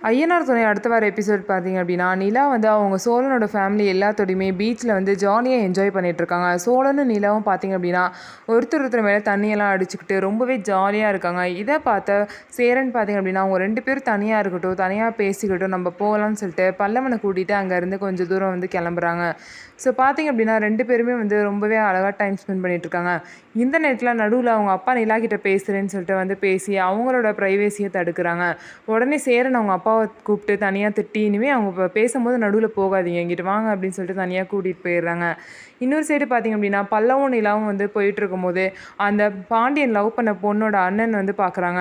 ஐயனார் துணை அடுத்த வார எபிசோட் பார்த்தீங்க அப்படின்னா, நிலா வந்து அவங்க சோழனோட ஃபேமிலி எல்லாத்தோடையுமே பீச்சில் வந்து ஜாலியாக என்ஜாய் பண்ணிகிட்ருக்காங்க. சோழனும் நிலாவும் பார்த்தீங்க அப்படின்னா, ஒருத்தர் மேலே தண்ணியெல்லாம் அடிச்சுக்கிட்டு ரொம்பவே ஜாலியாக இருக்காங்க. இதை பார்த்த சேரன் பார்த்தீங்க அப்படின்னா, அவங்க 2 பேரும் தனியாக இருக்கட்டும், தனியாக பேசிக்கிட்டும் நம்ம போகலான்னு சொல்லிட்டு பல்லவனை கூட்டிகிட்டு அங்கேருந்து கொஞ்சம் தூரம் வந்து கிளம்புறாங்க. ஸோ பார்த்தீங்க அப்படின்னா 2 பேருமே வந்து ரொம்பவே அழகாக டைம் ஸ்பெண்ட் பண்ணிகிட்ருக்காங்க. இந்த நேரத்தில் நடுவில் அவங்க அப்பா நிலா கிட்ட பேசுகிறேன்னு சொல்லிட்டு வந்து பேசி அவங்களோட ப்ரைவேசியை தடுக்கிறாங்க. உடனே சேரன் அவங்க அப்பாவை கூப்பிட்டு தனியாக திட்டி, இனிமேல் அவங்க பேசும்போது நடுவில் போகாதீங்க, இங்கிட்டு வாங்க அப்படின்னு சொல்லிட்டு தனியாக கூட்டிகிட்டு போயிடுறாங்க. இன்னொரு சைடு பார்த்திங்க அப்படின்னா பல்லவும் நிலாவும் வந்து போயிட்டுருக்கும்போது அந்த பாண்டியன் லவ் பண்ண பொண்ணோட அண்ணன் வந்து பார்க்குறாங்க.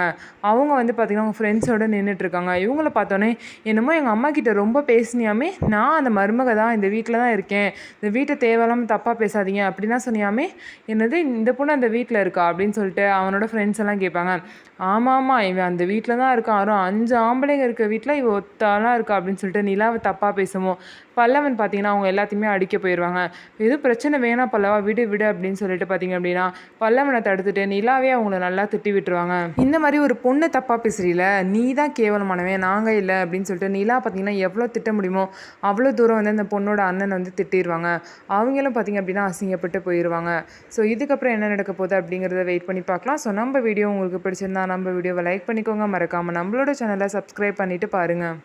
அவங்க வந்து பார்த்திங்கன்னா அவங்க ஃப்ரெண்ட்ஸோடு நின்றுட்டுருக்காங்க. இவங்கள பார்த்தோன்னே, என்னமோ எங்கள் அம்மா கிட்ட ரொம்ப பேசினியாமே, நான் அந்த மருமக தான், இந்த வீட்டில் தான் இருக்கேன், இந்த வீட்டை தேவையில்லாமல் தப்பாக பேசாதீங்க அப்படிலாம் சொன்னியாமே, என்னது இந்த பொண்ணு அந்த வீட்டில் இருக்கா அப்படின்னு சொல்லிட்டு அவனோட ஃப்ரெண்ட்ஸ் எல்லாம் கேட்பாங்க. ஆமாம், இவன் அந்த வீட்டில் தான் இருக்கான், வரும் 5 ஆம்பளைங்க இருக்க வீட்டில் இவ ஒத்தாலாம் இருக்கா அப்படின்னு சொல்லிட்டு நிலாவை தப்பாக பேசுவோம். பல்லவன் பார்த்தீங்கன்னா அவங்க எல்லாத்தையுமே அடிக்க போயிடுவாங்க. எதுவும் பிரச்சனை வேணாம் பல்லவா, விடு விடு அப்படின்னு சொல்லிட்டு பார்த்தீங்க அப்படின்னா பல்லவனை தடுத்துட்டு நிலாவே அவங்கள நல்லா திட்டி விட்டுருவாங்க. இந்த மாதிரி ஒரு பொண்ணு தப்பாக பேசுறீல, நீ தான் கேவலமானவன், நாங்கள் இல்லை அப்படின்னு சொல்லிட்டு நிலா பார்த்தீங்கன்னா எவ்வளோ திட்ட முடியுமோ அவ்வளோ தூரம் வந்து அந்த பொண்ணோட அண்ணன் வந்து திட்டிடுவாங்க. அவங்களும் பார்த்தீங்க அப்படின்னா அசிங்கப்பட்டு போயிடுவாங்க. ஸோ இதுக்கப்புறம் என்ன நடக்க போகுது அப்படிங்கிறத வெயிட் பண்ணி பார்க்கலாம். ஸோ நம்ம வீடியோ உங்களுக்கு பிடிச்சிருந்தா நம்ம வீடியோவை லைக் பண்ணிக்கோங்க, மறக்காமல் நம்மளோட சேனலை சப்ஸ்கிரைப் பண்ணிவிட்டு பாருங்கள்.